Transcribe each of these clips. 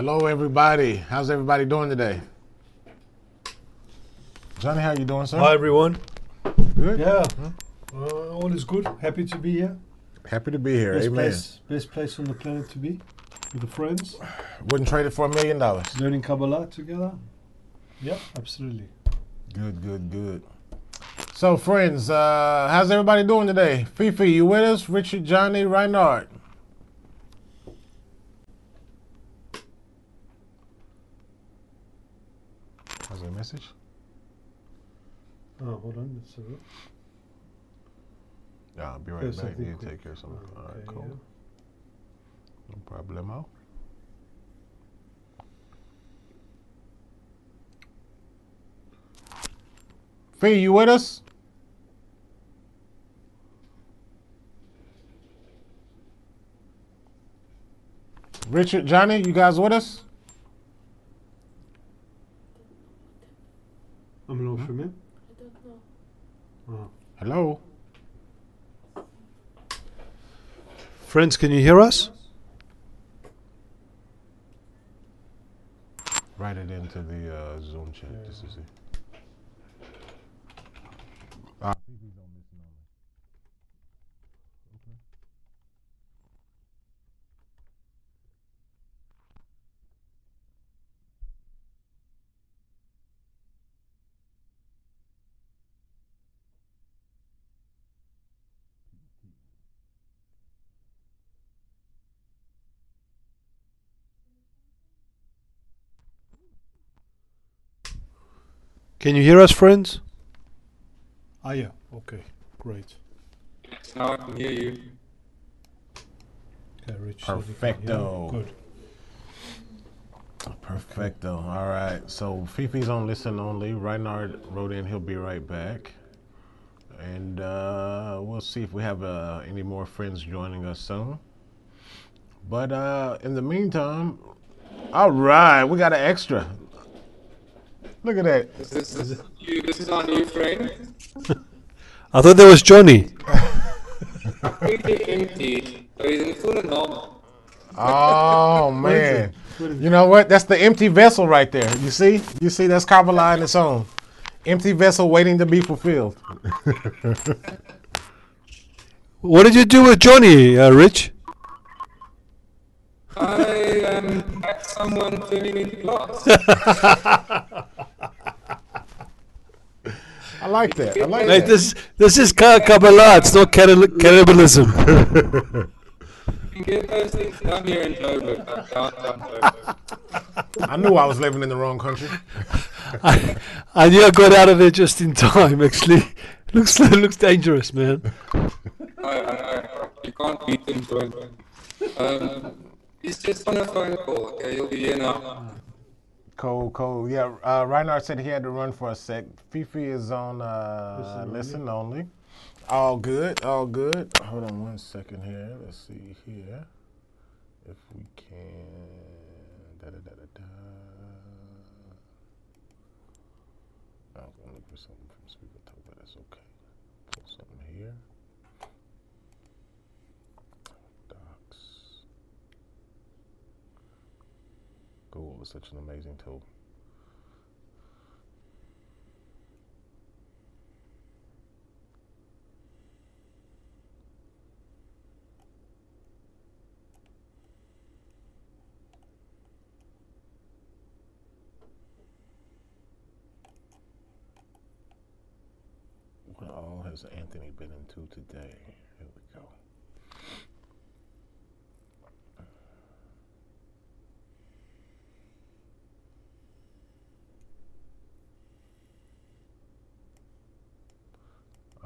Hello, everybody. How's everybody doing today? Johnny, how you doing, sir? Hi, everyone. Good? Yeah, all is good. Happy to be here. Happy to be here. Amen. Best place on the planet to be, with the friends. Wouldn't trade it for $1 million. Learning Kabbalah together. Yeah, absolutely. Good. So, friends, how's everybody doing today? Fifi, you with us? Richard, Johnny, Reinhard. How's that message? Oh, hold on. Let's have a look. Yeah, I'll be right Yes, I back. think You we- take care of something. All right, Okay, cool. yeah. No problemo. Fee, you with us? Richard, Johnny, you guys with us? I'm not sure, man. I don't know. Oh. Hello? Friends, can you hear us? Write it into the Zoom chat. Yeah. This is it. Fifi's on listen only. Okay. Can you hear us, friends? Ah, yeah. Okay, great. Yes, now I can hear you. Okay, Rich. said he can hear. Perfecto. Good. Perfecto. All right. So Fifi's on listen only. Reinhard wrote in. He'll be right back. And we'll see if we have any more friends joining us soon. But in the meantime, all right, we got an extra. Look at that. This is our new friend. I thought that was Johnny. Completely empty. So he's in full and normal. Oh, What is man. it? What is You know what? That's the empty vessel right there. You see? That's Kabbalah in its own. Empty vessel waiting to be fulfilled. What did you do with Johnny, Rich? I had someone turning into glass. I like that. I like Mate, that. this is Kabbalah. It's not cannibalism. You can get those things done here in Joburg, but can't. I knew I was living in the wrong country. I knew I got out of there just in time. Actually, looks dangerous, man. You can't beat them, Joburg. He's just on a phone call. Okay, he'll be here now. Cool. Yeah, Reinhard said he had to run for a sec. Fifi is on listen only. All good. Hold on 1 second here. Let's see here. If we can. I was going to look for something from Speaker Talk, but that's okay. Pull something here. Docs. Google was such an amazing tool. What all has Anthony been into today? Here we go.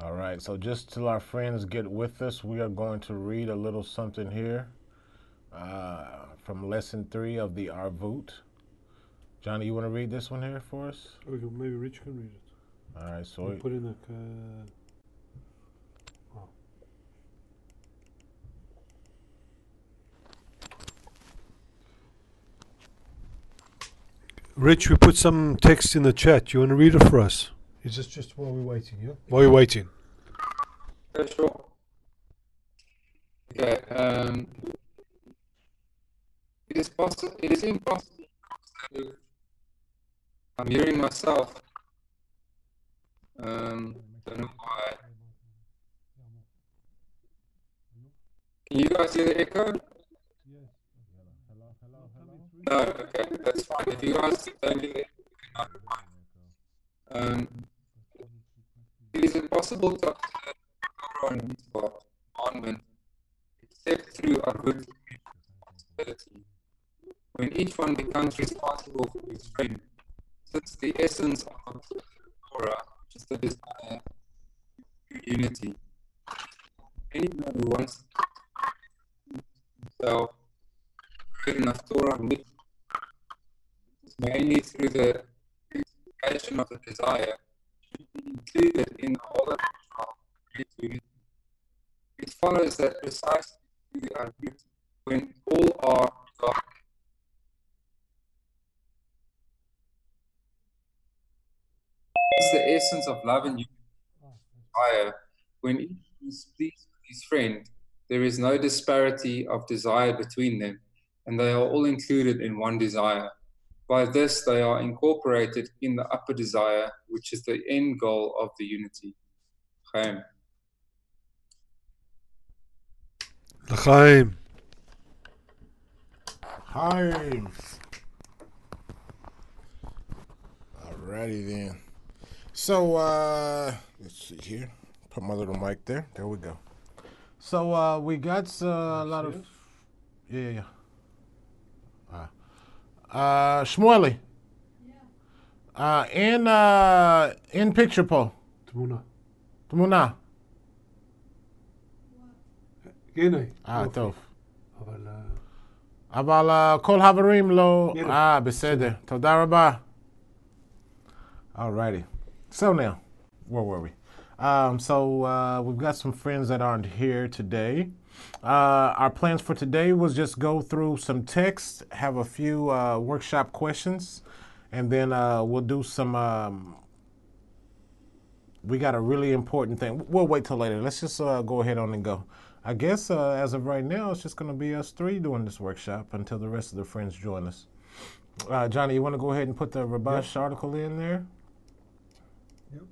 All right, so just till our friends get with us, we are going to read a little something here from lesson 3 of the Arvut. Johnny, you want to read this one here for us? Okay, maybe Rich can read it. All right, so Put in a. Rich, we put some text in the chat. You want to read it for us? Is this just while we're waiting, yeah? While you're waiting. Yeah, sure. Okay, is possible. It is impossible. I'm hearing myself. Don't know why. Can you guys hear the echo? No, okay, that's fine. If you guys don't hear the echo, it is impossible to observe Torah and mitzvah commandment except through a good responsibility. When each one becomes responsible for his friend, since the essence of the Torah, which is the desire for unity. Anyone who wants himself read enough Torah and mitzvah, mainly through the expression of the desire, should be included in the whole of unity. It follows that precisely we are good when all are God. It's the essence of love and unity. When each is pleased with his friend, there is no disparity of desire between them, and they are all included in one desire. By this, they are incorporated in the upper desire, which is the end goal of the unity. Chaim. L'chaim. Hi. Alrighty then. So, let's see here. Put my little mic there. There we go. So, we got a lot of... Yeah. Shmueli. Yeah. In picture po. תמונה. הנה. טוב. אבל כל החברים לא... בסדר. תודה רבה. Alrighty. So now, where were we? We've got some friends that aren't here today. Our plans for today was just go through some text, have a few workshop questions, and then we'll do some... we got a really important thing. We'll wait till later. Let's just go ahead on and go. I guess as of right now, it's just going to be us three doing this workshop until the rest of the friends join us. Johnny, you want to go ahead and put the Rabash article in there? Yep.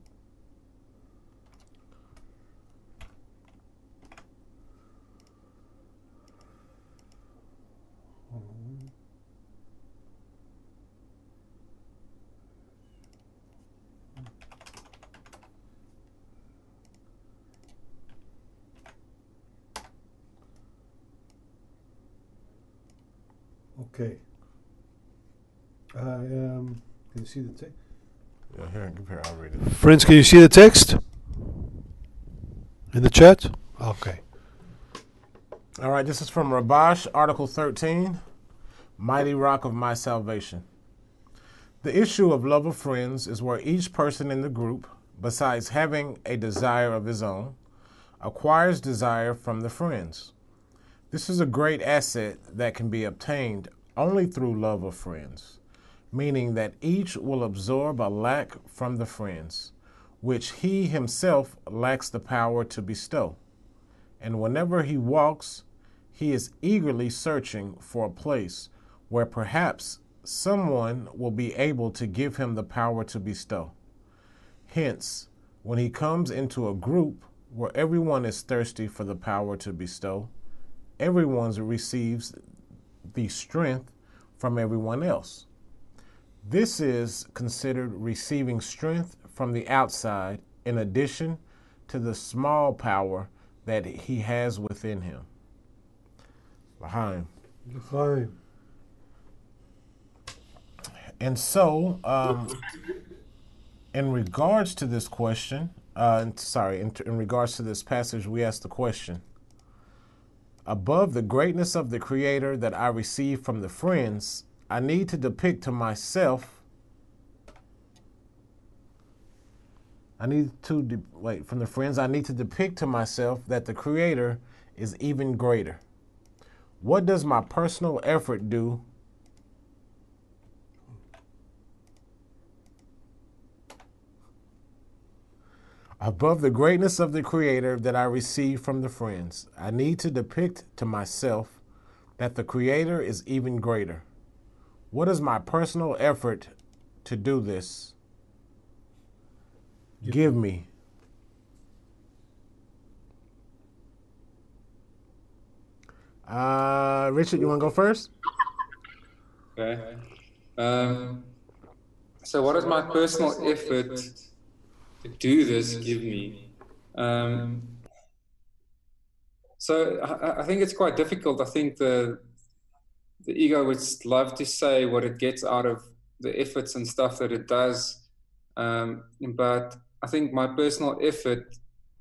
Okay. Can you see the text? Yeah, here, I'll read it. Friends, can you see the text? In the chat? Okay. All right, this is from Rabash, Article 13, Mighty Rock of My Salvation. The issue of love of friends is where each person in the group, besides having a desire of his own, acquires desire from the friends. This is a great asset that can be obtained only through love of friends, meaning that each will absorb a lack from the friends, which he himself lacks the power to bestow. And whenever he walks, he is eagerly searching for a place where perhaps someone will be able to give him the power to bestow. Hence, when he comes into a group where everyone is thirsty for the power to bestow, everyone receives the strength from everyone else. This is considered receiving strength from the outside in addition to the small power that he has within him. L'chaim. L'chaim. And so, in regards to this question, in regards to this passage, we asked the question, above the greatness of the Creator that I receive from the friends, I need to depict to myself, I need to depict to myself that the Creator is even greater. What does my personal effort do? Above the greatness of the Creator that I receive from the friends, I need to depict to myself that the Creator is even greater. What is my personal effort to do this? Give me. Richard, you want to go first? Okay. So what does my personal effort to do this give me? So I think it's quite difficult. I think the ego would love to say what it gets out of the efforts and stuff that it does. But I think my personal effort,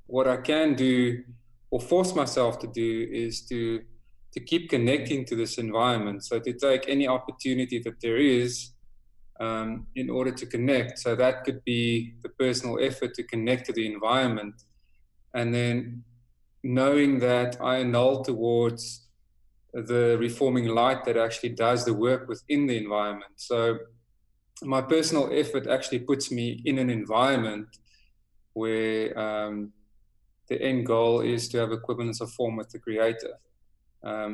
what I can do or force myself to do is to keep connecting to this environment. So to take any opportunity that there is in order to connect. So that could be the personal effort to connect to the environment. And then knowing that I annul towards the reforming light that actually does the work within the environment. So my personal effort actually puts me in an environment where the end goal is to have equivalence of form with the Creator.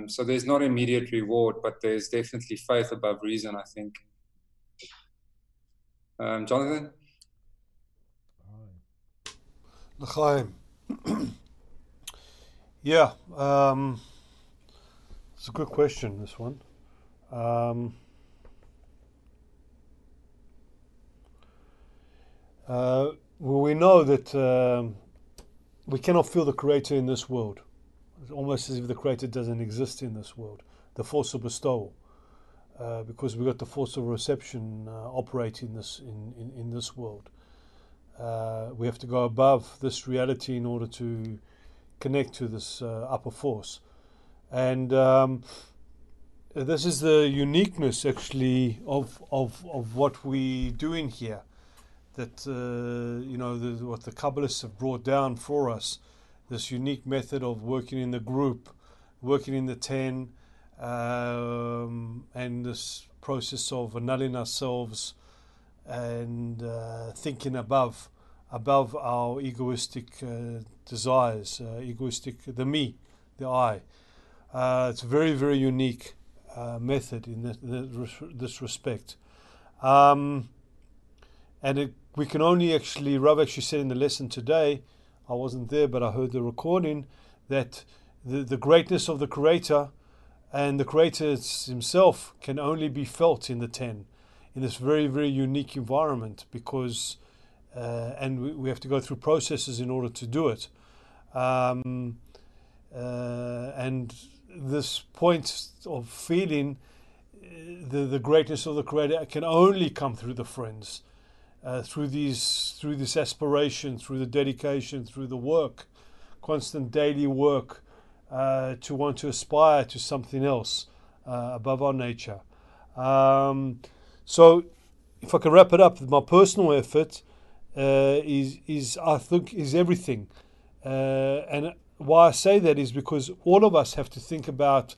So there's not immediate reward, but there's definitely faith above reason, I think. Jonathan? L'chaim. Yeah, it's a good question, this one. Well, we know that we cannot feel the Creator in this world. It's almost as if the Creator doesn't exist in this world, the force of bestowal, because we've got the force of reception operating in this world. We have to go above this reality in order to connect to this upper force. And this is the uniqueness, actually, of what we do in here. That, what the Kabbalists have brought down for us, this unique method of working in the group, working in the 10, and this process of annulling ourselves and thinking above our egoistic desires, the me, the I. It's a very, very unique method in this respect. We can only actually, Rav actually said in the lesson today, I wasn't there, but I heard the recording, that the greatness of the Creator and the Creator himself can only be felt in the 10, in this very, very unique environment, because and we have to go through processes in order to do it. And this point of feeling the greatness of the Creator can only come through the friends, through this aspiration, through the dedication, through the work, constant daily work, to want to aspire to something else above our nature. So, if I can wrap it up, my personal effort is everything, and why I say that is because all of us have to think about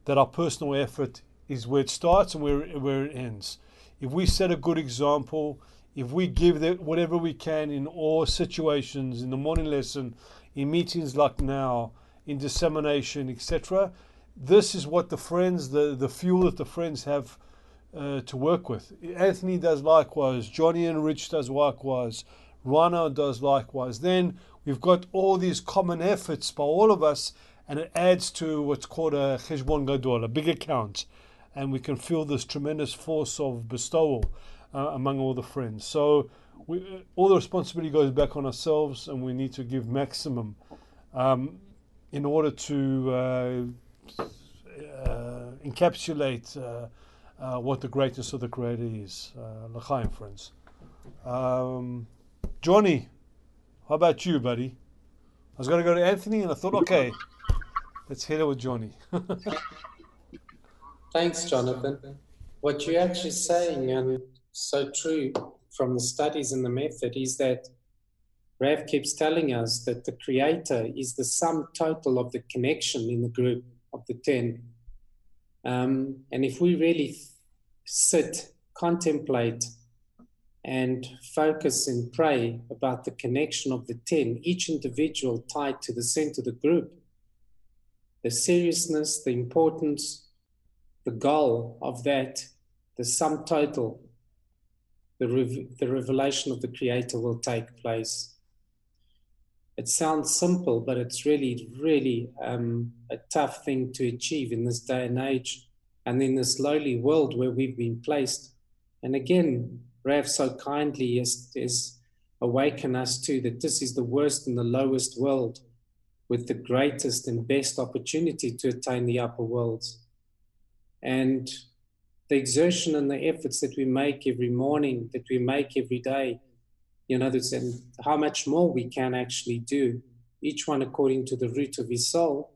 that. Our personal effort is where it starts and where it ends. If we set a good example, if we give whatever we can in all situations, in the morning lesson, in meetings like now, in dissemination, etc., this is what the friends, the fuel that the friends have to work with. Anthony does likewise. Johnny and Rich does likewise. Rana does likewise. Then we've got all these common efforts by all of us, and it adds to what's called a cheshbon gadol, a big account, and we can feel this tremendous force of bestowal among all the friends. So all the responsibility goes back on ourselves, and we need to give maximum in order to encapsulate what the greatness of the Creator is. L'chaim, friends. Johnny, how about you, buddy? I was going to go to Anthony, and I thought, okay, let's hit it with Johnny. Thanks, Jonathan. What you're actually saying, and so true from the studies and the method, is that Rav keeps telling us that the Creator is the sum total of the connection in the group of the 10. And if we really sit, contemplate, and focus and pray about the connection of the 10, each individual tied to the center of the group, the seriousness, the importance the goal of that, the sum total, the revelation of the Creator will take place. It sounds simple, but it's really, really a tough thing to achieve in this day and age and in this lowly world where we've been placed. And again, Rav so kindly is awaken us to that this is the worst and the lowest world with the greatest and best opportunity to attain the upper worlds. And the exertion and the efforts that we make every morning, that we make every day, and how much more we can actually do, each one according to the root of his soul,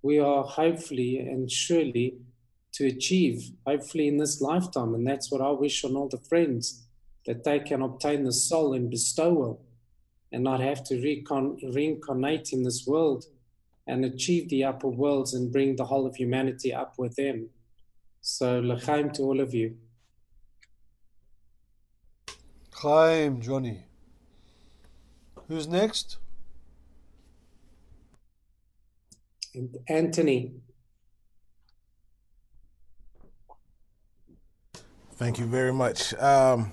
we are hopefully and surely to achieve, hopefully in this lifetime. And that's what I wish on all the friends, that they can obtain the soul and bestowal and not have to reincarnate in this world and achieve the upper worlds and bring the whole of humanity up with them. So, l'chaim to all of you. Chaim, Johnny. Who's next? And Anthony. Thank you very much. I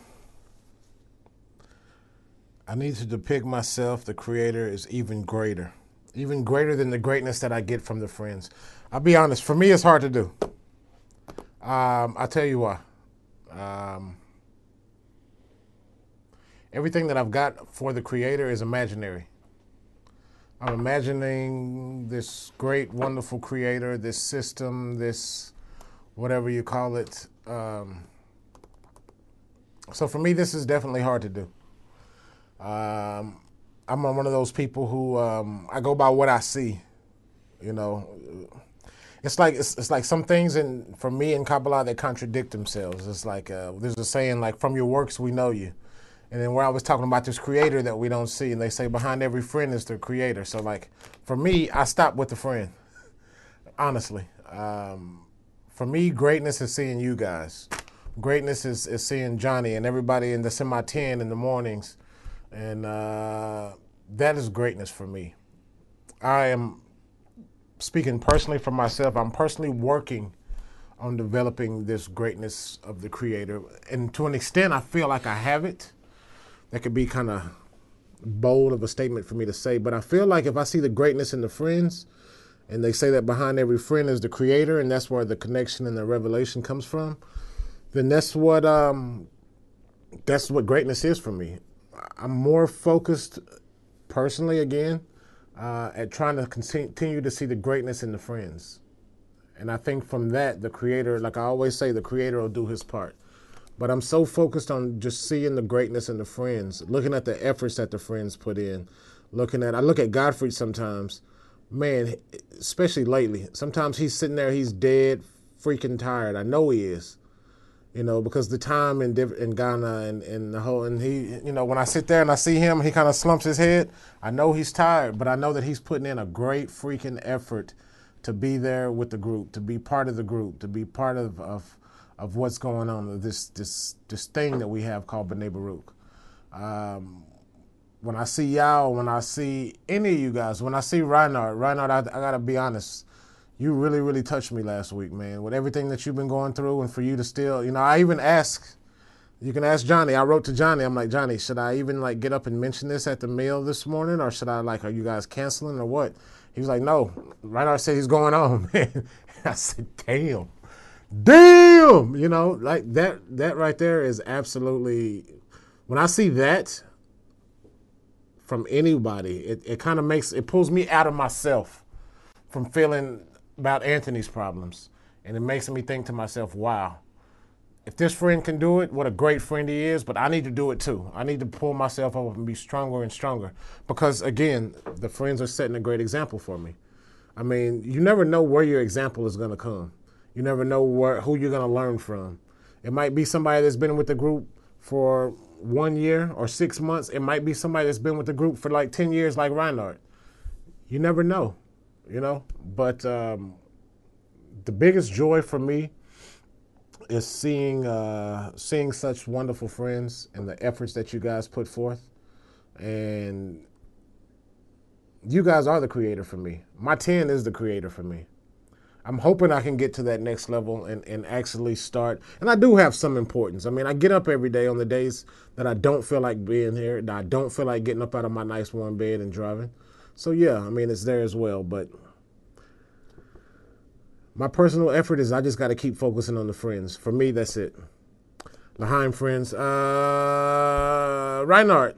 need to depict myself, the Creator, is even greater than the greatness that I get from the friends. I'll be honest, for me it's hard to do. I'll tell you why. Everything that I've got for the Creator is imaginary. I'm imagining this great, wonderful Creator, this system, this whatever you call it. So for me, this is definitely hard to do. I'm one of those people who I go by what I see. It's like some things for me in Kabbalah, they contradict themselves. It's like there's a saying like, from your works we know you. And then where I was talking about this Creator that we don't see, and they say behind every friend is the Creator. So like for me, I stop with the friend, honestly. For me, greatness is seeing you guys. Greatness is seeing Johnny and everybody in the semi-10 in the mornings. And that is greatness for me. I am speaking personally for myself. I'm personally working on developing this greatness of the Creator. And to an extent, I feel like I have it. That could be kind of bold of a statement for me to say, but I feel like if I see the greatness in the friends, and they say that behind every friend is the Creator, and that's where the connection and the revelation comes from, then that's what greatness is for me. I'm more focused personally, again, at trying to continue to see the greatness in the friends. And I think from that, the Creator, like I always say, the Creator will do his part. But I'm so focused on just seeing the greatness in the friends, looking at the efforts that the friends put in, I look at Godfrey sometimes, man, especially lately. Sometimes he's sitting there, he's dead, freaking tired. I know he is, because the time in Ghana and the whole, and he, when I sit there and I see him, he kind of slumps his head. I know he's tired, but I know that he's putting in a great freaking effort to be there with the group, to be part of the group, to be part of what's going on, this thing that we have called Bnei Baruch. When I see y'all, when I see any of you guys, when I see Reinhard, I gotta be honest, you really, really touched me last week, man, with everything that you've been going through, and for you to still, I even ask, you can ask Johnny, I wrote to Johnny, I'm like, Johnny, should I even get up and mention this at the meal this morning, or should I are you guys canceling or what? He was like, no, Reinhard said he's going on, man. I said, damn, that right there is absolutely, when I see that from anybody, it kind of it pulls me out of myself from feeling about Anthony's problems. And it makes me think to myself, wow, if this friend can do it, what a great friend he is, but I need to do it too. I need to pull myself up and be stronger and stronger. Because again, the friends are setting a great example for me. I mean, you never know where your example is going to come. You never know who you're going to learn from. It might be somebody that's been with the group for 1 year or 6 months. It might be somebody that's been with the group for 10 years like Reinhard. You never know, But the biggest joy for me is seeing such wonderful friends and the efforts that you guys put forth. And you guys are the Creator for me. My 10 is the Creator for me. I'm hoping I can get to that next level and actually start. And I do have some importance. I mean, I get up every day on the days that I don't feel like being here, that I don't feel like getting up out of my nice warm bed and driving. So yeah, I mean, it's there as well. But my personal effort is I just got to keep focusing on the friends. For me, that's it. L'chaim, friends. Reinhard.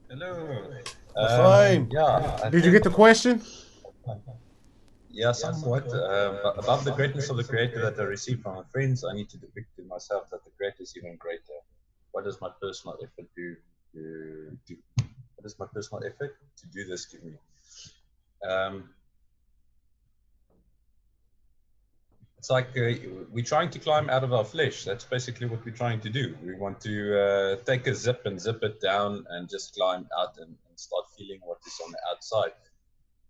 Hello. L'chaim. Did you get the question? Yeah, somewhat. Above the greatness of the Creator that I receive from my friends, I need to depict to myself that the Creator is even greater. What does my personal effort do? What does my personal effort to do this give me? It's like we're trying to climb out of our flesh. That's basically what we're trying to do. We want to take a zip and zip it down and just climb out and start feeling what is on the outside.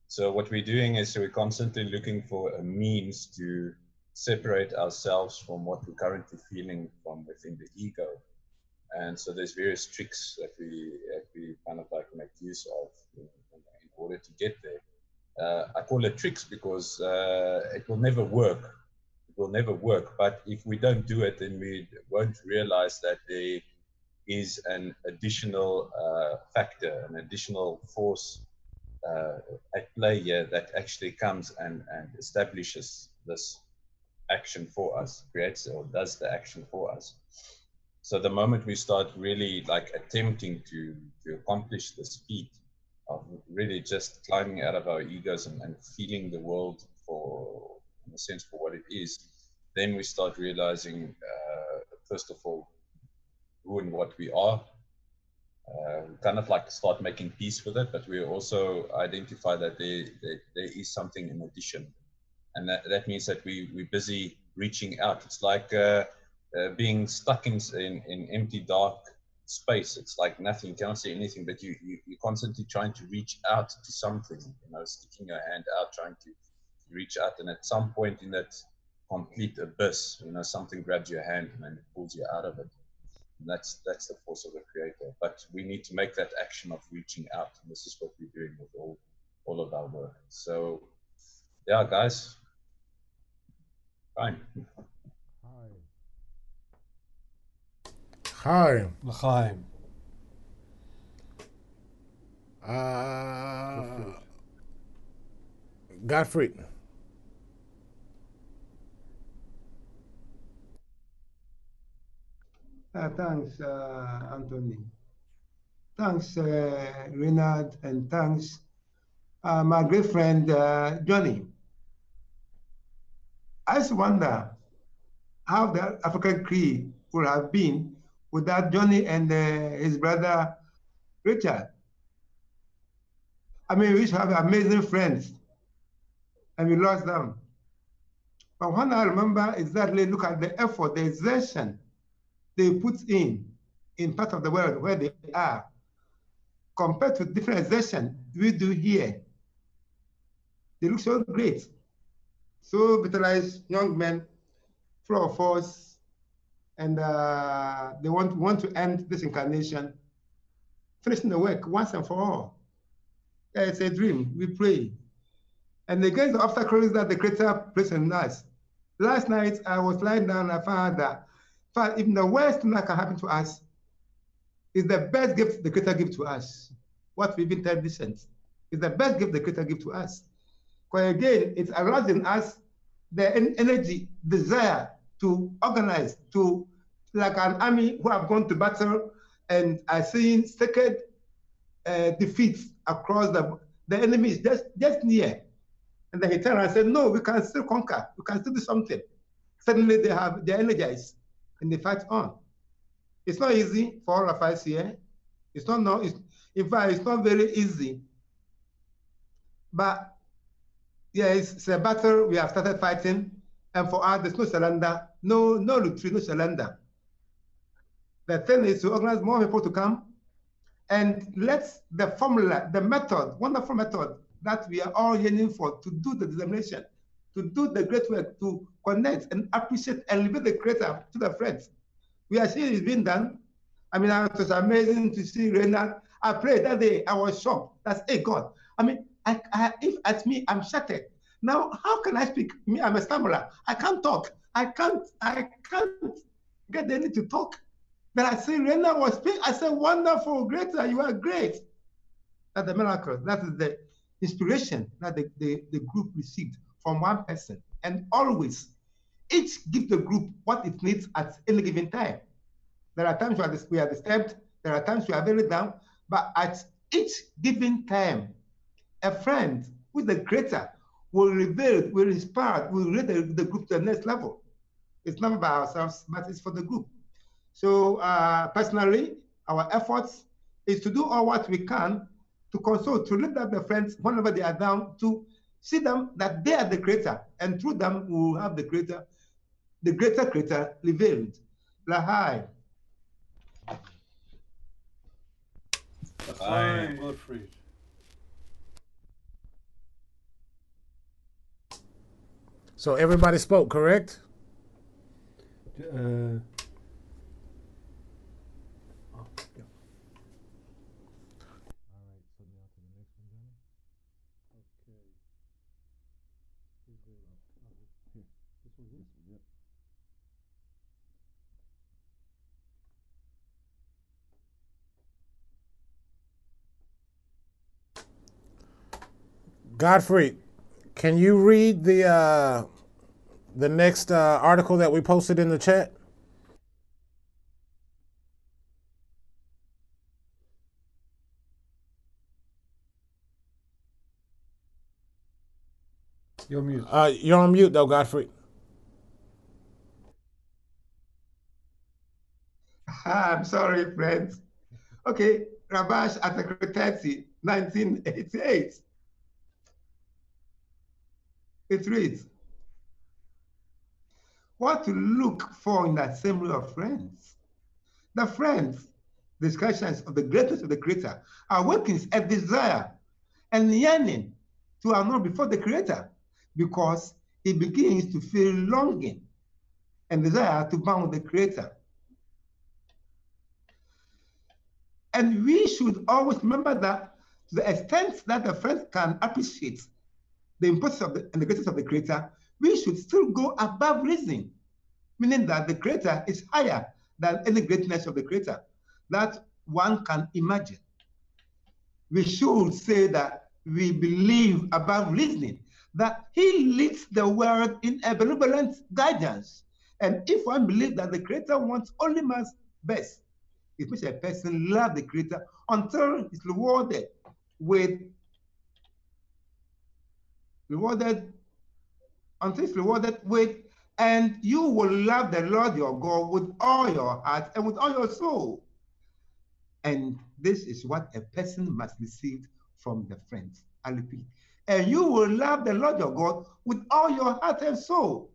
So what we're doing is we're constantly looking for a means to separate ourselves from what we're currently feeling from within the ego. And so there's various tricks that we kind of like make use of in order to get there. I call it tricks because it will never work. It will never work. But if we don't do it, then we won't realize that there is an additional factor, an additional force at play here that actually comes and establishes this action for us, creates or does the action for us. So the moment we start really like attempting to accomplish this feat of really just climbing out of our egos and feeling the world for, in a sense, for what it is, then we start realizing, first of all, who and what we are. Kind of like start making peace with it, but we also identify that there is something in addition, and that means that we're busy reaching out. It's like being stuck in empty, dark space. It's like nothing, you cannot see anything, but you're constantly trying to reach out to something, sticking your hand out, trying to reach out, and at some point in that complete abyss, something grabs your hand and then it pulls you out of it. And that's the force of the Creator. But we need to make that action of reaching out, and this is what we're doing with all of our work. So, yeah, guys, fine. Hi. L'chaim. Godfrey. Thanks, Anthony. Thanks, Renard, and thanks, my great friend, Johnny. I just wonder how the African Cree would have been without Johnny and his brother, Richard. I mean, we used to have amazing friends, and we lost them. But when I remember exactly, look at the effort, the exertion they put in part of the world where they are, compared to different exertion we do here. They look so great, so vitalized young men, full of force, and they want to end this incarnation, finishing the work once and for all. Yeah, it's a dream, we pray. And against the obstacles that the Creator placed in us. Last night, I was lying down, I found that even the worst thing that can happen to us is the best gift the Creator gives to us. What we've been traditions is the best gift the Creator gives to us. Because again, it's arousing us the energy, desire to organize, to like an army who have gone to battle and are seeing sacred defeats across the enemy is just near. And then he turned and said, no, we can still conquer, we can still do something. Suddenly they're energized and they fight on. It's not easy for all of us here. In fact, it's not very easy. But yeah, it's a battle we have started fighting. And for us, there's no surrender, no retreat, no surrender. The thing is to organize more people to come and let the formula, the method, wonderful method that we are all yearning for, to do the determination, to do the great work, to connect and appreciate and elevate the Creator to the friends. We are seeing it's being done. I mean, it was amazing to see Renard. I prayed that day, I was shocked. That's, hey, God. I mean, if at me, I'm shattered. Now, how can I speak? Me, I'm a stammerer. I can't talk. I can't get any to talk. But I say, Rena was speaking. I said, wonderful, great, you are great. That's the miracle. That is the inspiration that the group received from one person. And always, each give the group what it needs at any given time. There are times we are disturbed. There are times we are very down. But at each given time, a friend who is the creator will reveal, will inspire, will lead the group to the next level. It's not by ourselves, but it's for the group. So personally, our efforts is to do all what we can to console, to lift up the friends whenever they are down, to see them that they are the creator, and through them we will have the greater creator revealed. Lahai. I'm Gottfried. So everybody spoke, correct? Godfrey, can you read the next article that we posted in the chat? You're mute. You're on mute though, Godfrey. I'm sorry, friends. Okay, Rabash Article 30, 1988. It reads, what to look for in the assembly of friends. The friends, discussions of the greatness of the Creator, awakens a desire and yearning to honor before the Creator, because he begins to feel longing and desire to bound the Creator. And we should always remember that to the extent that the friends can appreciate the importance of and the greatness of the Creator, we should still go above reason, meaning that the Creator is higher than any greatness of the Creator that one can imagine. We should say that we believe above reasoning, that he leads the world in a benevolent guidance. And if one believes that the Creator wants only man's best, it makes a person love the Creator until he's rewarded with and you will love the Lord your God with all your heart and with all your soul. And this is what a person must receive from the friends. I repeat. And you will love the Lord your God with all your heart and soul.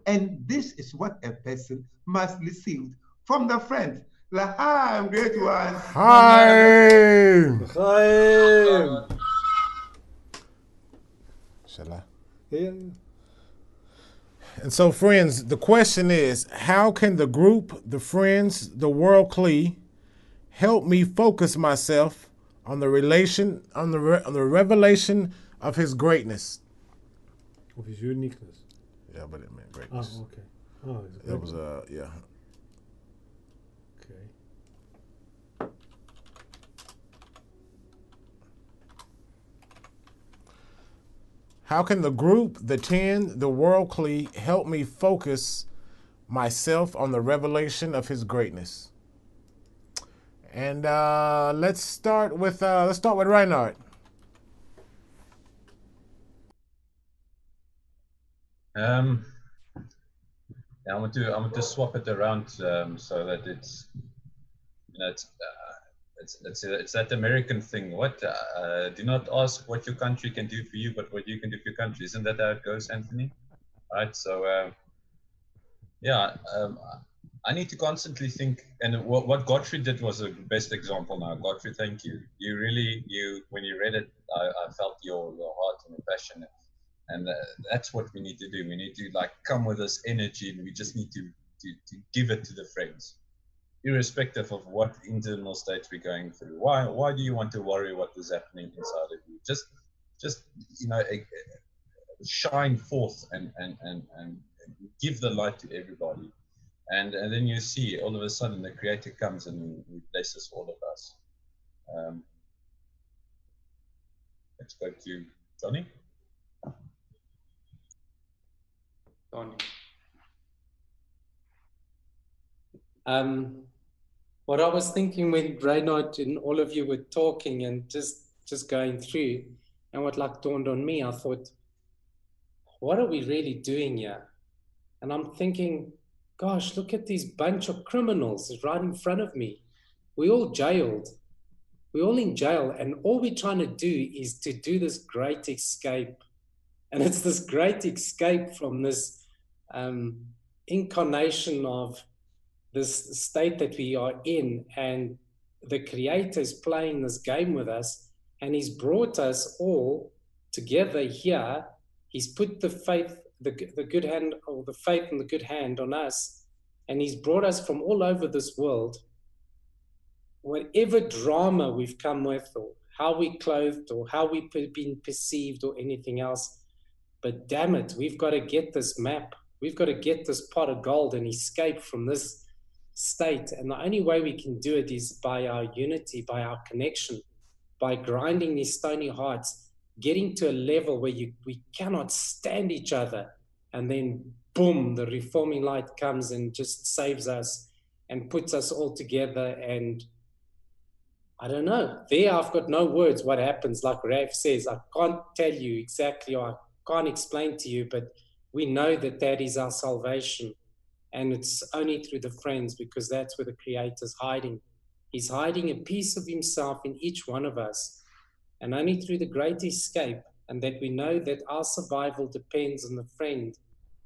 And this is what a person must receive from the friends. L'chaim, great one. Hi. Chaim. Shall I? Yeah. And so, friends, the question is, how can the group, the friends, the world Kli, help me focus myself on the relation, on the revelation of his greatness? Of his uniqueness. Yeah, but it meant greatness. Oh, okay. Oh, That was yeah. Okay. How can the group, the 10, the world Kli help me focus myself on the revelation of his greatness? And let's start with Reinhard. I want to swap it around so that it's, you know, it's that American thing. What do not ask what your country can do for you, but what you can do for your country. Isn't that how it goes, Anthony? Right. So I need to constantly think. And what Godfrey did was a best example. Now, Godfrey, thank you. You when you read it, I felt your heart and your passion. And that's what we need to do. We need to come with this energy, and we just need to give it to the friends, irrespective of what internal states we're going through. Why do you want to worry what is happening inside of you? Just just shine forth and give the light to everybody. And then you see all of a sudden the Creator comes and he blesses all of us. Let's go to Johnny. What I was thinking when Reynard and all of you were talking and just going through, and what like dawned on me, I thought, what are we really doing here? And I'm thinking, gosh, look at these bunch of criminals right in front of me. We're all jailed. We're all in jail, and all we're trying to do is to do this great escape. And it's this great escape from this incarnation of this state that we are in, and the Creator is playing this game with us, and he's brought us all together here. He's put the faith, the good hand, or the faith and the good hand on us, and he's brought us from all over this world. Whatever drama we've come with, or how we clothed, or how we've been perceived, or anything else, but damn it, we've got to get this map. We've got to get this pot of gold and escape from this state. And the only way we can do it is by our unity, by our connection, by grinding these stony hearts, getting to a level where we cannot stand each other. And then, boom, the reforming light comes and just saves us and puts us all together. And I don't know, there I've got no words what happens. Like Rav says, I can't tell you exactly, or I can't explain to you, but we know that that is our salvation. And it's only through the friends, because that's where the Creator's hiding. He's hiding a piece of himself in each one of us. And only through the great escape, and that we know that our survival depends on the friend,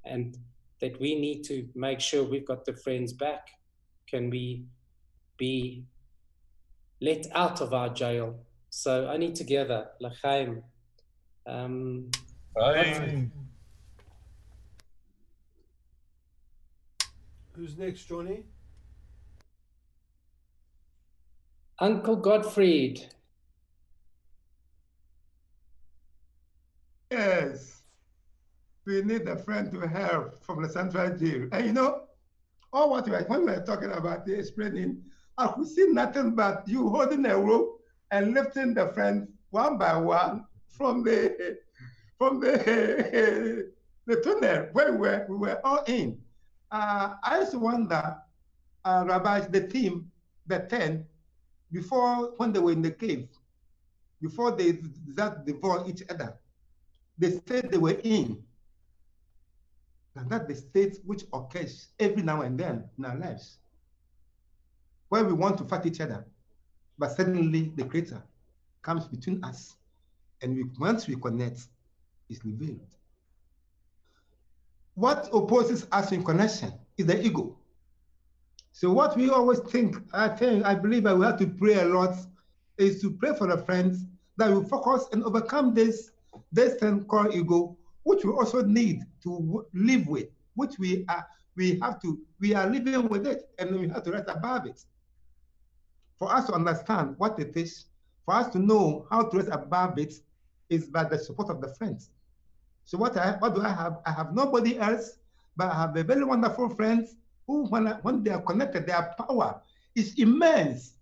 and that we need to make sure we've got the friends back, can we be let out of our jail. So only together, L'chaim. Who's next, Johnny? Uncle Gottfried. Yes, we need a friend to help from the central jail. And all what when we were talking about the explaining, I could see nothing but you holding a rope and lifting the friends one by one from the tunnel where we were all in. I used to wonder, Rabbi, the team, the 10, before when they were in the cave, before they devour each other, the state they were in, and that's the state which occurs every now and then in our lives, where we want to fight each other, but suddenly the Creator comes between us, and once we connect, it's revealed. What opposes us in connection is the ego. So what we always think, I believe I will have to pray a lot, is to pray for the friends that will focus and overcome this thing called ego, which we also need to live with, which we are living with it, and we have to rise above it. For us to understand what it is, for us to know how to rise above it, is by the support of the friends. So what do I have? I have nobody else, but I have a very wonderful friends who, when they are connected, their power is immense.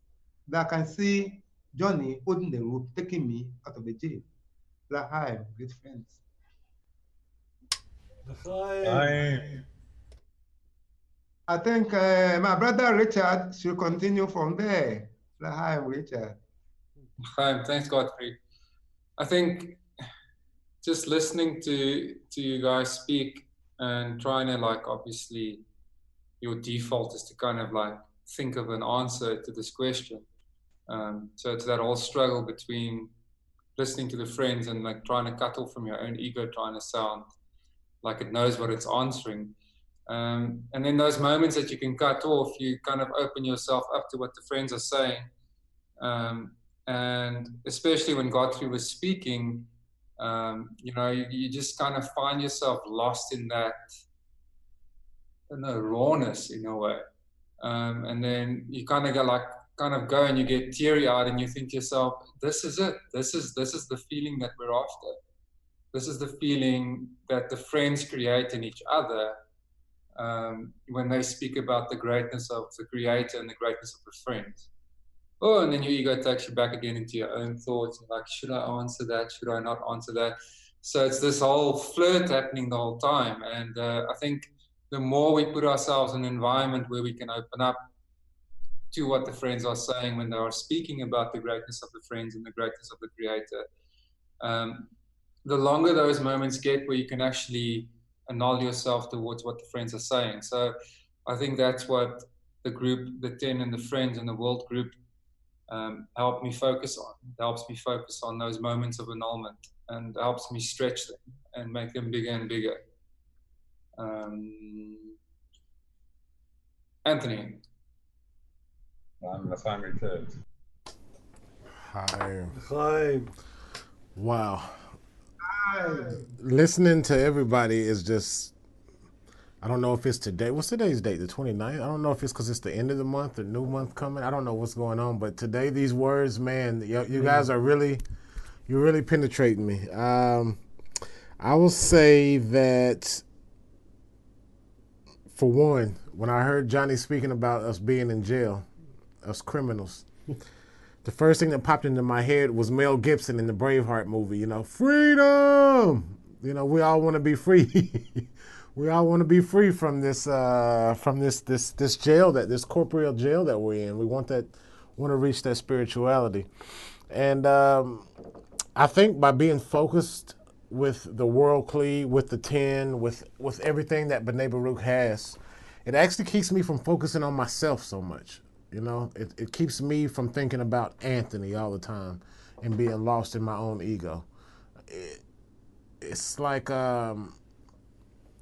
That I can see Johnny holding the rope, taking me out of the jail. L'chaim, great friends. L'chaim. I think my brother Richard should continue from there. L'chaim, Richard. L'chaim, thanks, Godfrey. I think just listening to you guys speak and trying to, like, obviously your default is to kind of like think of an answer to this question. So it's that whole struggle between listening to the friends and like trying to cut off from your own ego, trying to sound like it knows what it's answering. And then those moments that you can cut off, you kind of open yourself up to what the friends are saying. And especially when Godfrey was speaking, you just kind of find yourself lost in that, rawness in a way. And then you kind of kind of go and you get teary-eyed and you think to yourself, this is it. This is the feeling that we're after. This is the feeling that the friends create in each other when they speak about the greatness of the Creator and the greatness of the friends. Oh, and then your ego takes you back again into your own thoughts. Like, should I answer that? Should I not answer that? So it's this whole flirt happening the whole time. And I think the more we put ourselves in an environment where we can open up to what the friends are saying when they are speaking about the greatness of the friends and the greatness of the Creator, the longer those moments get where you can actually annul yourself towards what the friends are saying. So I think that's what the group, the 10 and the friends and the world group help me focus on. It helps me focus on those moments of annulment and helps me stretch them and make them bigger and bigger. Anthony. I'm the fine returned. Hi. Wow. Listening to everybody is just, I don't know if it's today. What's today's date? The 29th? I don't know if it's because it's the end of the month or new month coming. I don't know what's going on. But today, these words, man, you guys are really, you're really penetrating me. I will say that, for one, when I heard Johnny speaking about us being in jail, us criminals, the first thing that popped into my head was Mel Gibson in the Braveheart movie, you know, freedom! You know, we all want to be free. We all want to be free from this jail, this corporeal jail that we're in. We want to reach that spirituality. And I think by being focused with the World Clee, with the 10, with everything that Bnei Baruch has, it actually keeps me from focusing on myself so much. You know, it keeps me from thinking about Anthony all the time and being lost in my own ego. It's like, you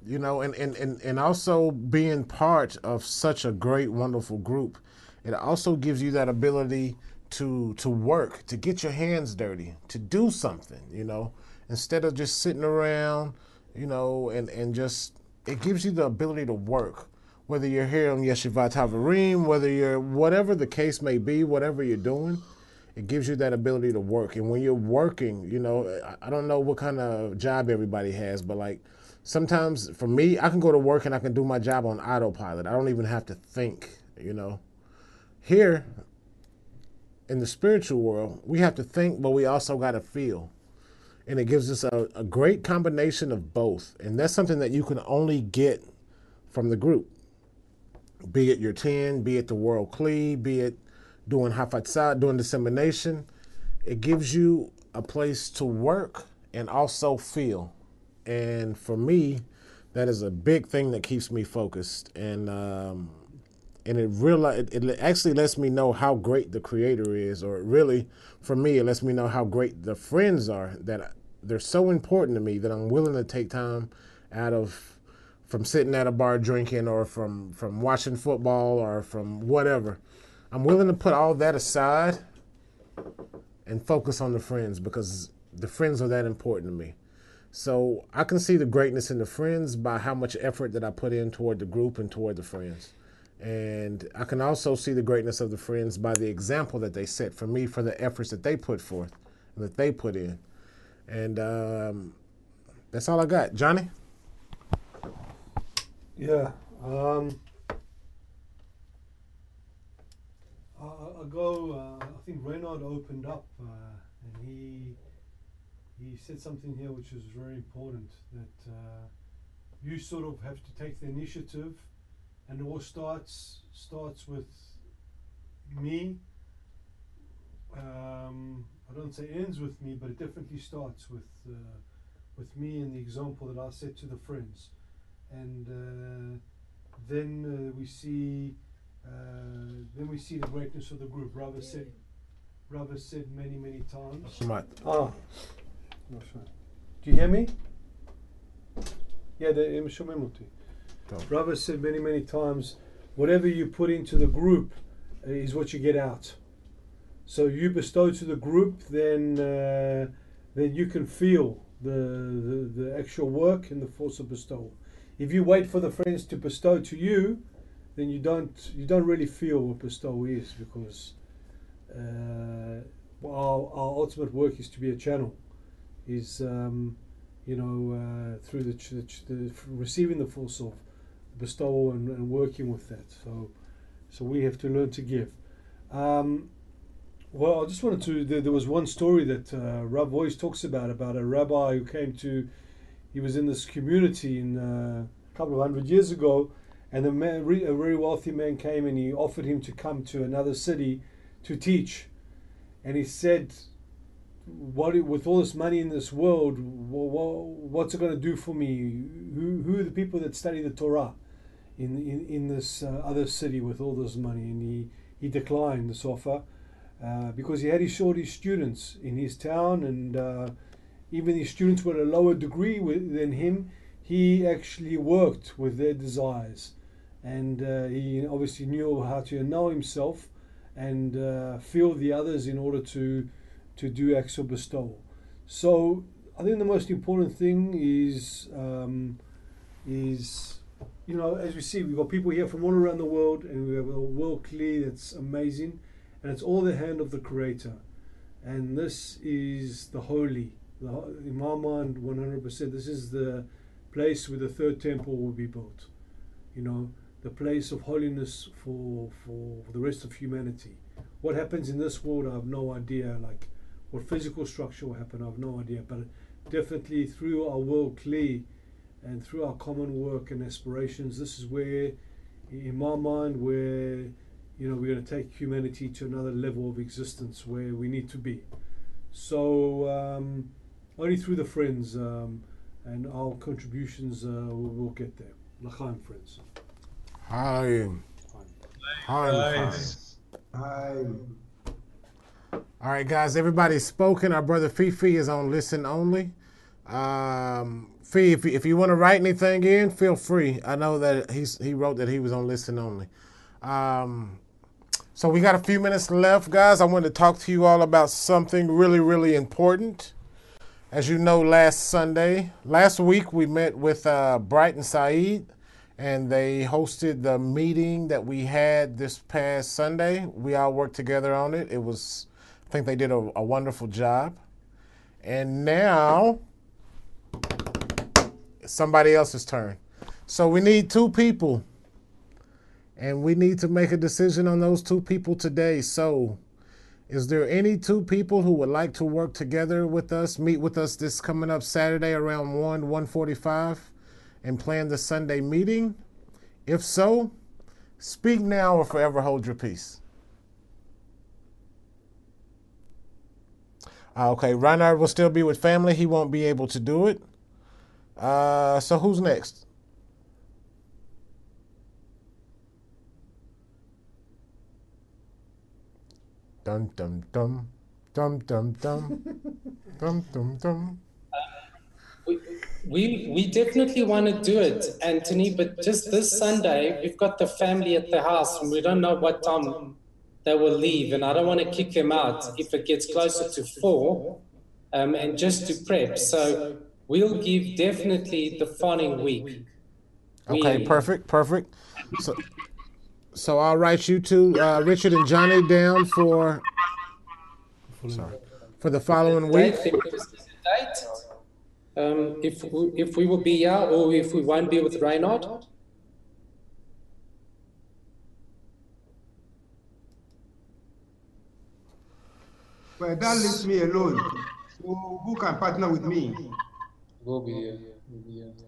know, and also being part of such a great, wonderful group, it also gives you that ability to work, to get your hands dirty, to do something, you know, instead of just sitting around, you know, and just, it gives you the ability to work. Whether you're here on Yeshivat Havarim, whether you're, whatever the case may be, whatever you're doing, it gives you that ability to work. And when you're working, you know, I don't know what kind of job everybody has, but like sometimes for me, I can go to work and I can do my job on autopilot. I don't even have to think, you know. Here, in the spiritual world, we have to think, but we also got to feel. And it gives us a great combination of both. And that's something that you can only get from the group. Be it your 10, be it the World Clee, be it doing Hafatzah, doing dissemination. It gives you a place to work and also feel. And for me, that is a big thing that keeps me focused. And it actually lets me know how great the Creator is, or really, for me, it lets me know how great the friends are, that they're so important to me that I'm willing to take time out of, from sitting at a bar drinking, or from watching football, or from whatever. I'm willing to put all that aside and focus on the friends, because the friends are that important to me. So I can see the greatness in the friends by how much effort that I put in toward the group and toward the friends. And I can also see the greatness of the friends by the example that they set for me, for the efforts that they put forth and that they put in. And that's all I got. Johnny? Yeah. I think Reynard opened up and he said something here which is very important, that you sort of have to take the initiative, and it all starts with me. I don't say ends with me, but it definitely starts with me and the example that I set to the friends. And then we see the greatness of the group. Rava said many times. Oh, do you hear me? Yeah, Rava said many times, whatever you put into the group is what you get out. So you bestow to the group, then you can feel the actual work and the force of bestowal. If you wait for the friends to bestow to you, then you don't really feel what bestowal is, because our ultimate work is to be a channel, is through the receiving the force of bestowal and working with that. So we have to learn to give. Well, I just wanted to. There was one story that Rav always talks about a rabbi who came to. He was in this community in a couple of 100 years ago, and a very wealthy man came and he offered him to come to another city to teach. And he said, with all this money in this world, what's it going to do for me? Who are the people that study the Torah in this other city with all this money? And he declined this offer because he had his students in his town, and even his students were at a lower degree than him. He actually worked with their desires, and he obviously knew how to know himself and feel the others in order to do acts of bestowal. So I think the most important thing is as we see, we've got people here from all around the world, and we have a world clear that's amazing, and it's all the hand of the Creator. And this is the holy, in my mind, 100%. This is the place where the third temple will be built. The place of holiness for the rest of humanity. What happens in this world, I have no idea. Like what physical structure will happen, I have no idea. But definitely through our world clear and through our common work and aspirations, this is where, in my mind, where we're going to take humanity to another level of existence where we need to be. So only through the friends and our contributions we'll get there. L'chaim, friends. Hi. All right, guys, everybody's spoken. Our brother Fifi is on listen only. Fee, if you want to write anything in, feel free. I know that he wrote that he was on listen only. So we got a few minutes left, guys. I want to talk to you all about something really, really important. As you know, last week we met with Bright and Saeed, and they hosted the meeting that we had this past Sunday. We all worked together on it. I think they did a wonderful job. And now, it's somebody else's turn. So we need 2 people. And we need to make a decision on those 2 people today. So is there any 2 people who would like to work together with us, meet with us this coming up Saturday around 1:45 and plan the Sunday meeting? If so, speak now or forever hold your peace. Okay, Reinhard will still be with family. He won't be able to do it. So who's next? Dum dum dum, dum dum dum, dum dum dum. We definitely want to do it, Anthony, but just this Sunday, we've got the family at the house, and we don't know what time they will leave, and I don't want to kick them out if it gets closer to 4, and just to prep. So we'll give definitely the following week. Okay, perfect. So I'll write you 2, Richard and Johnny, down for the following week. If we will be here or if we won't be with Reinhard. Well, that leaves me alone. So who can partner with me? We'll be here.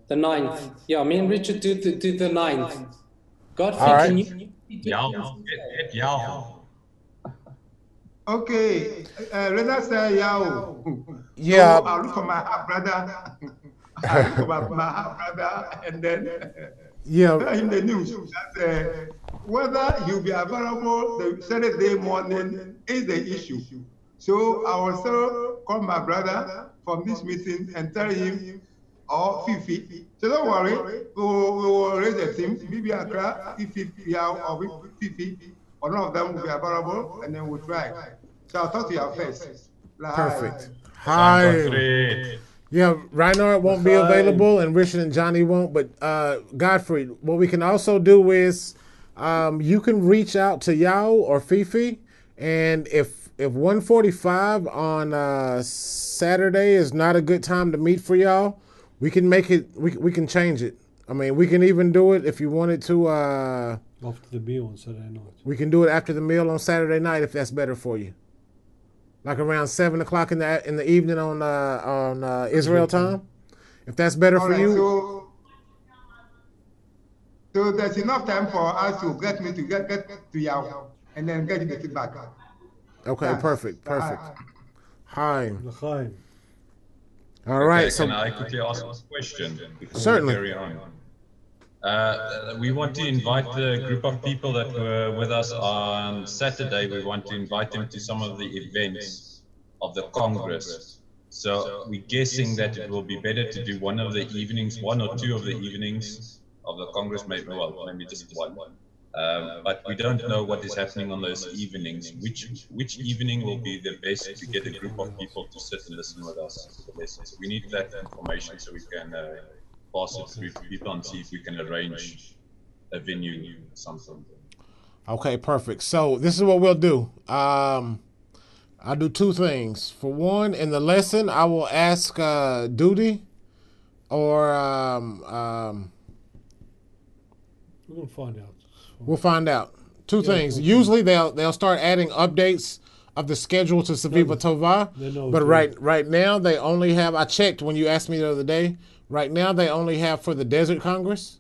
The 9th. Yeah, me and Richard do the 9th. Godfrey, All right. can you? Yeah. Okay, let us say Yao. Yeah. So I'll look for my half brother. I'll look for my half brother, and then tell him the news that whether he'll be available the Saturday morning is the issue. So I will still call my brother from this meeting and tell him, or Fifi. So don't worry, we will raise the team. Maybe Accra, Fifi, or Fifi. One of them will be available, and then we'll try. So I'll talk to you first. Perfect. Hi. Yeah, Reinhard won't be available, and Richard and Johnny won't. But Godfrey, what we can also do is you can reach out to Yao or Fifi, And if 1:45 on Saturday is not a good time to meet for y'all, we can make it. We can change it. I mean, we can even do it if you wanted to. After the meal on Saturday night. We can do it after the meal on Saturday night if that's better for you. Like around 7 o'clock in the evening on Israel time, if that's better All for right, you. So there's enough time for us to get to Yahoo and then get the feedback. Okay, Yeah. perfect. Hi. L'chaim. All right. Okay, So can I quickly ask a question before Certainly. we carry on? We want to invite the group of people that were with us on Saturday. We want to invite them to some of the events of the Congress. So we're guessing that it will be better to do one of the evenings, one or two of the evenings of the Congress, maybe just one. But we don't know what is happening on those evenings. Which evening will be the best to get a group of people to sit and listen with us to the lesson? So we need that information so we can pass it through to people and see if we can arrange a venue or something. Okay, perfect. So this is what we'll do. I'll do two things. For one, in the lesson, I will ask Duty or We're gonna find out. we'll find out. Two things. Usually they'll start adding updates of the schedule to Saviva Tova. But right now they only have. I checked when you asked me the other day. Right now they only have for the Desert Congress.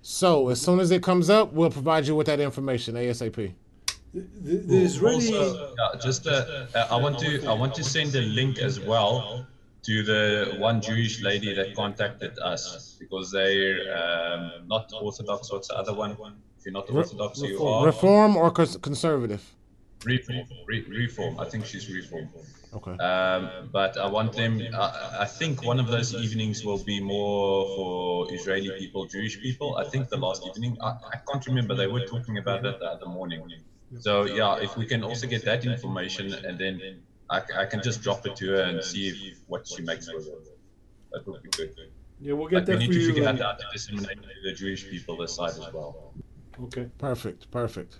So as soon as it comes up, we'll provide you with that information ASAP. There's really I want to send a link as well to the one Jewish lady that contacted us because they're not Orthodox. What's the other one? If you're not Orthodox, you are Reform or conservative. Reform. I think she's Reform. Okay. But I want them. I think one of those evenings will be more for Israeli people, Jewish people. I think the last evening. I can't remember. They were talking about it the other morning. So yeah, if we can also get that information, and then I can just drop it to her and see what she makes with it. That would be good. Yeah, we'll get We that need for to you. figure out how to disseminate to the Jewish people this side as well. Okay. Perfect.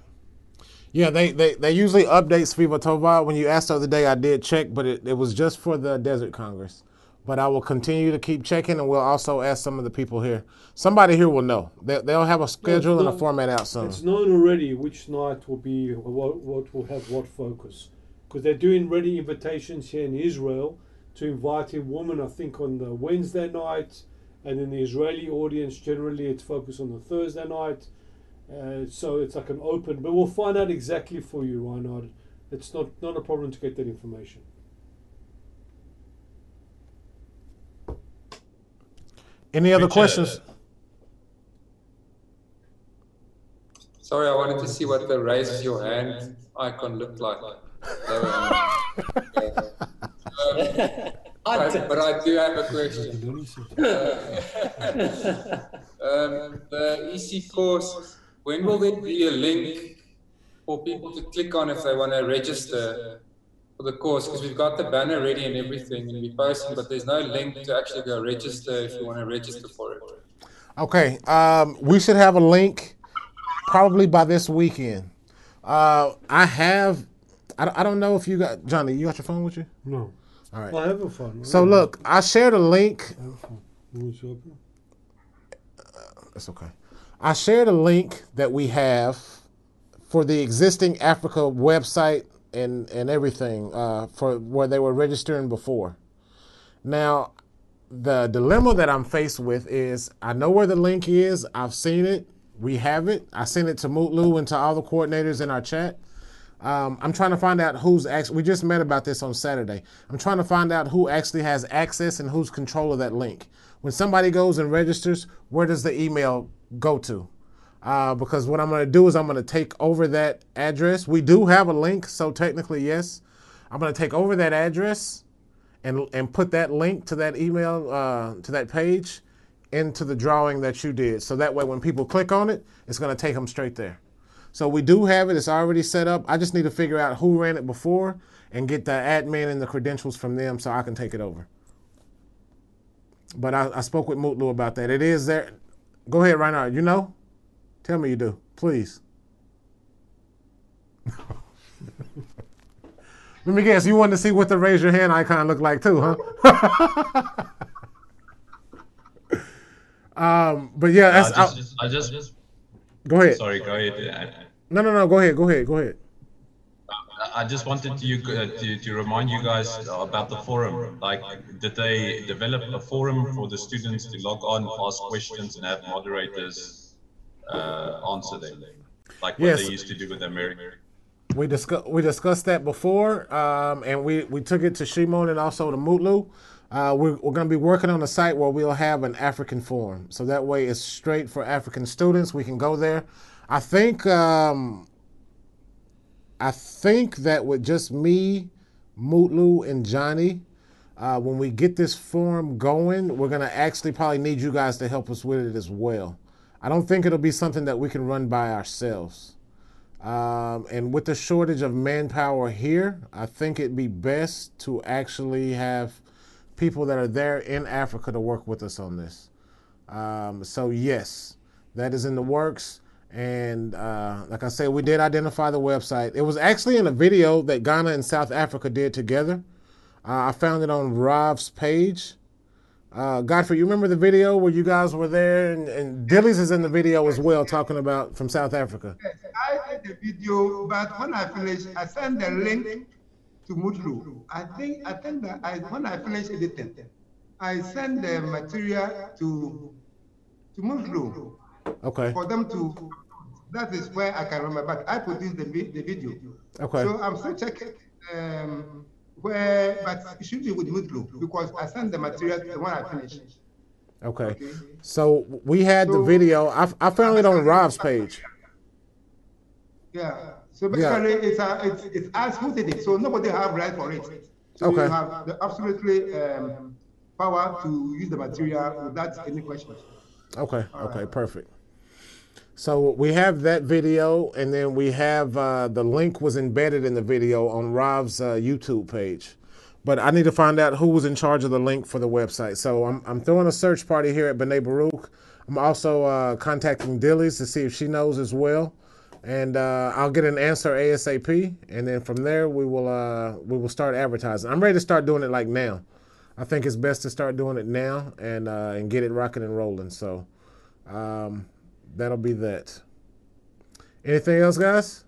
Yeah, they usually update Sviva Tova. When you asked the other day, I did check, but it was just for the Desert Congress. But I will continue to keep checking, and we'll also ask some of the people here. Somebody here will know. They'll have a schedule and a format out soon. It's known already which night will be what will have what focus, because they're doing ready invitations here in Israel to invite a woman. I think on the Wednesday night, and in the Israeli audience generally it's focused on the Thursday night. So it's like an open, but we'll find out exactly for you, Reinhard. It's not a problem to get that information. Any other questions? Sorry, I wanted to see what the raise your hand icon looked like. But I do have a question. The EC course, when will there be a link for people to click on if they want to register for the course? Because we've got the banner ready and everything, and we're posting, but there's no link to actually go register if you want to register for it. Okay, we should have a link probably by this weekend. I don't know if you got, Johnny, you got your phone with you? No. All right. I have a phone. So look, I shared a link. That's okay. I shared a link that we have for the existing Africa website and everything for where they were registering before. Now, the dilemma that I'm faced with is I know where the link is. I've seen it. We have it. I sent it to Mutlu and to all the coordinators in our chat. I'm trying to find out who's actually, we just met about this on Saturday. I'm trying to find out who actually has access and who's control of that link. When somebody goes and registers, where does the email go to? Because what I'm going to do is I'm going to take over that address. We do have a link, so technically, yes. I'm going to take over that address and put that link to that email, to that page, into the drawing that you did. So that way when people click on it, it's going to take them straight there. So we do have it. It's already set up. I just need to figure out who ran it before and get the admin and the credentials from them so I can take it over. But I spoke with Mutlu about that. It is there. Go ahead, Reinhard. You know? Tell me you do, please. Let me guess, you wanted to see what the raise your hand icon looked like too, huh? But yeah, that's, I just go ahead. sorry, go ahead. No, go ahead. I just wanted you to remind you guys about the forum. Like, did they develop a forum for the students to log on, ask questions, and have moderators answer them, like what they used to do with America? We discussed that before, and we took it to Shimon and also to Mutlu. We're going to be working on a site where we'll have an African forum, so that way it's straight for African students. We can go there. I think that with just me, Mutlu, and Johnny, when we get this forum going, we're going to actually probably need you guys to help us with it as well. I don't think it'll be something that we can run by ourselves. And with the shortage of manpower here, I think it'd be best to actually have people that are there in Africa to work with us on this. So yes, that is in the works. And like I said, we did identify the website. It was actually in a video that Ghana and South Africa did together. I found it on Rav's page. Godfrey, you remember the video where you guys were there, and Dilly's is in the video as well, talking about from South Africa. Yes, I did the video, but when I finished, I sent the link to Mutlu. I think that when I finished editing, I sent the material to Mutlu. Okay. For them to, that is where I can remember. But I produced the video. Okay. So I'm still checking where, but it should be with Mutlu because I sent the material when I finished. Okay. So we had the video. I found it on Rob's page. Yeah. So basically, it's us who did it. So nobody have right for it. So Okay. you have the absolutely power to use the material without any question. Okay. Okay. Perfect. So we have that video, and then we have the link was embedded in the video on Rob's YouTube page. But I need to find out who was in charge of the link for the website. So I'm throwing a search party here at Bnei Baruch. I'm also contacting Dilly's to see if she knows as well, and I'll get an answer ASAP. And then from there we will start advertising. I'm ready to start doing it like now. I think it's best to start doing it now and get it rocking and rolling. So. That'll be that. Anything else, guys?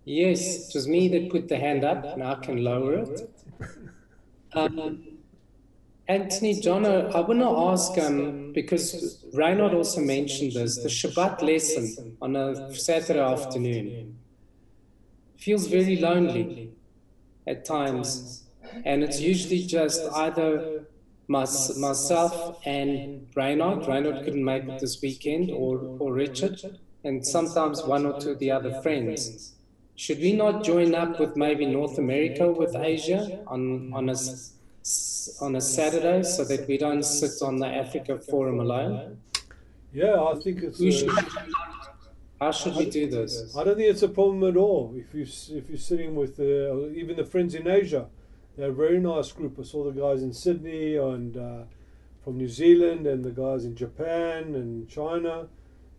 Yes, it was me that put the hand up. Now I can lower it. Anthony, John, I want to ask, because Reinhard also mentioned this, the Shabbat lesson on a Saturday afternoon feels very lonely at times. And it's usually just either myself and Reinhard. Reinhard couldn't make it this weekend, or Richard, and sometimes one or two of the other friends. Should we not join up with maybe North America with Asia on a Saturday so that we don't sit on the Africa Forum alone? Yeah, I think it's. How should we do this? I don't think it's a problem at all. If you're sitting with even the friends in Asia. They're a very nice group. I saw the guys in Sydney and from New Zealand, and the guys in Japan and China.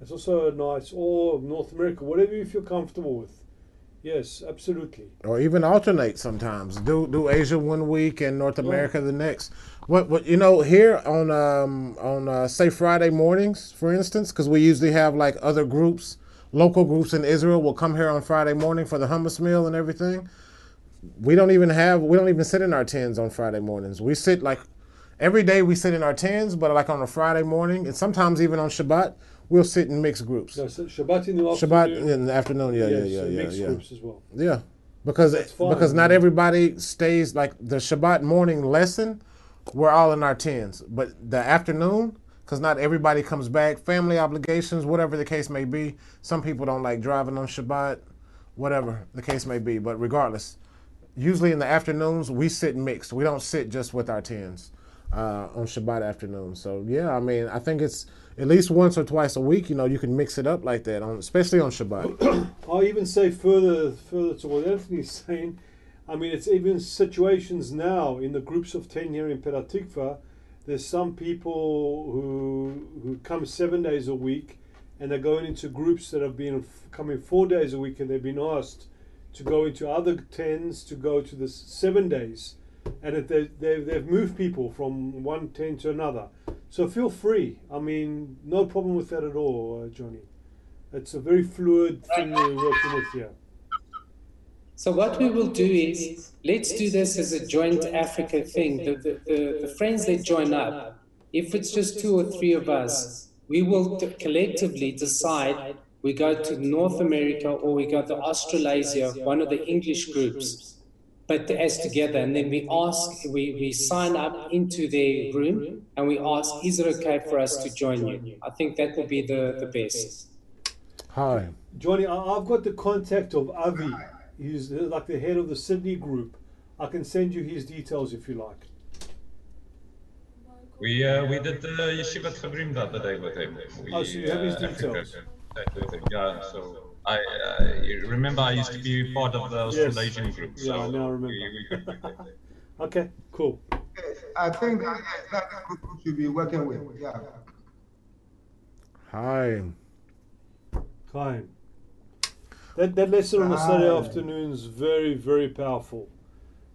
It's also nice, or North America, whatever you feel comfortable with. Yes, absolutely. Or even alternate sometimes. Do Asia one week and North America the next. What you know, here on say Friday mornings, for instance, because we usually have like other groups, local groups in Israel will come here on Friday morning for the hummus meal and everything. We don't even sit in our tents on Friday mornings. We sit like every day we sit in our tents, but like on a Friday morning, and sometimes even on Shabbat, we'll sit in mixed groups. No, so Shabbat in the afternoon. Shabbat in the afternoon, yeah. Mixed groups as well. Yeah, because not everybody stays like the Shabbat morning lesson. We're all in our tents, but the afternoon, because not everybody comes back, family obligations, whatever the case may be. Some people don't like driving on Shabbat, whatever the case may be. But regardless. Usually in the afternoons, we sit mixed. We don't sit just with our tens on Shabbat afternoon. So, yeah, I mean, I think it's at least once or twice a week, you can mix it up like that, especially on Shabbat. I'll even say further to what Anthony's saying, I mean, it's even situations now in the groups of 10 here in Petah Tikva, there's some people who come 7 days a week, and they're going into groups that have been coming 4 days a week, and they've been asked to go into other 10s, to go to the 7 days, and they've moved people from one 10 to another. So feel free. I mean, no problem with that at all, Johnny. It's a very fluid thing we're working with here. So what we will do is, let's do this as a joint Africa thing. The friends that join up, if it's just 2 or 3 of us, we will collectively decide we go to North America or we go to Australasia, one of the English groups, but as together. And then we ask, we sign up into their room and we ask, is it okay for us to join you? I think that will be the best. Hi. Johnny, I've got the contact of Avi. He's like the head of the Sydney group. I can send you his details if you like. We did the Yeshivat Chabrim the other day with him. So you have his details. Yeah, so you remember I used to be part of the Australasian group. Yeah, so now I remember. Okay, cool. Yes, I think that group should be working with. Yeah. Hi. Fine. That lesson on a Saturday afternoon is very, very powerful,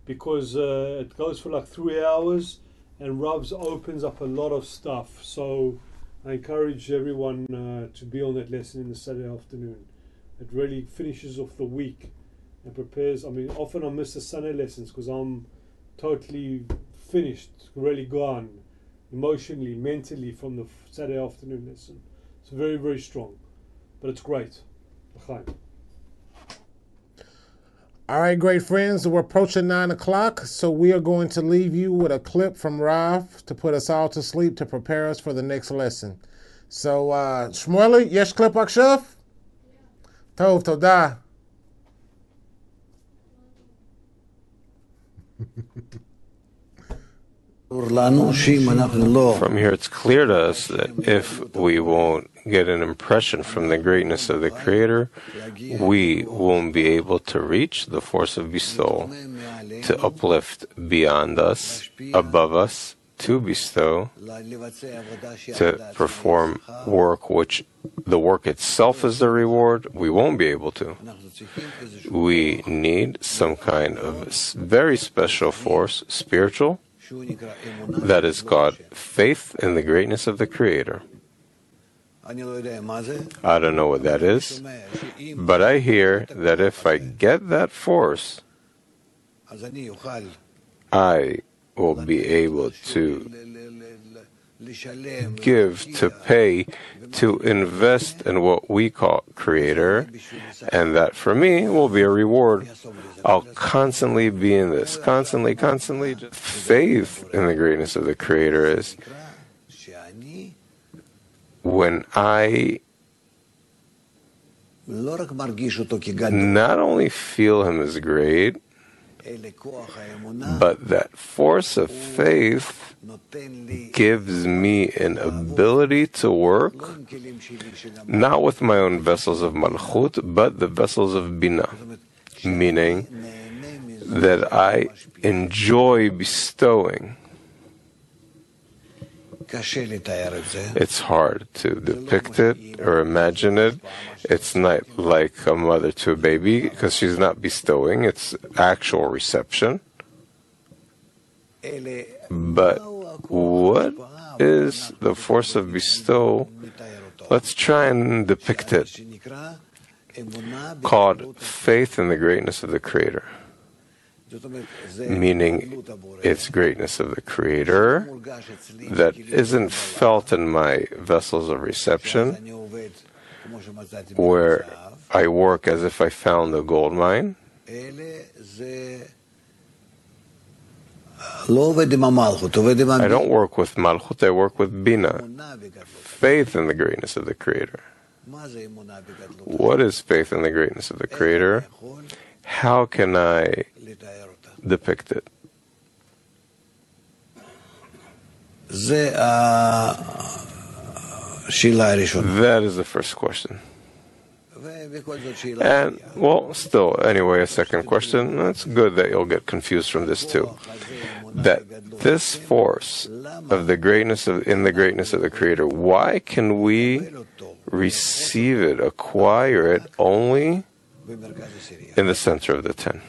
because it goes for like 3 hours, and Rav's opens up a lot of stuff. So I encourage everyone to be on that lesson in the Saturday afternoon. It really finishes off the week and prepares. I mean, often I miss the Sunday lessons because I'm totally finished, really gone, emotionally, mentally, from the Saturday afternoon lesson. It's very, very strong, but it's great. L'chaim. All right, great friends. We're approaching 9 o'clock, so we are going to leave you with a clip from Rav to put us all to sleep to prepare us for the next lesson. So, Shmueli, yesh clip עכשיו? טוב, תודה. From here, it's clear to us that if we won't get an impression from the greatness of the Creator, we won't be able to reach the force of bestowal, to uplift beyond us, above us, to bestow, to perform work which the work itself is the reward. We won't be able to. We need some kind of very special force, spiritual, that is called faith in the greatness of the Creator. I don't know what that is, but I hear that if I get that force, I will be able to give, to pay, to invest in what we call Creator, and that for me will be a reward. I'll constantly be in this, constantly. Faith in the greatness of the Creator is when I not only feel Him as great, but that force of faith gives me an ability to work, not with my own vessels of malchut, but the vessels of bina, meaning that I enjoy bestowing. It's hard to depict it or imagine it. It's not like a mother to a baby because she's not bestowing. It's actual reception. But what is the force of bestow? Let's try and depict it. Called faith in the greatness of the Creator. Meaning it's greatness of the Creator that isn't felt in my vessels of reception, where I work as if I found a gold mine. I don't work with malchut, I work with bina, faith in the greatness of the Creator. What is faith in the greatness of the Creator? How can I depict it? That is the first question. And, well, still, anyway, a second question. It's good that you'll get confused from this too. that this force of the greatness of in the greatness of the Creator, why can we receive it, acquire it only in the center of the 10?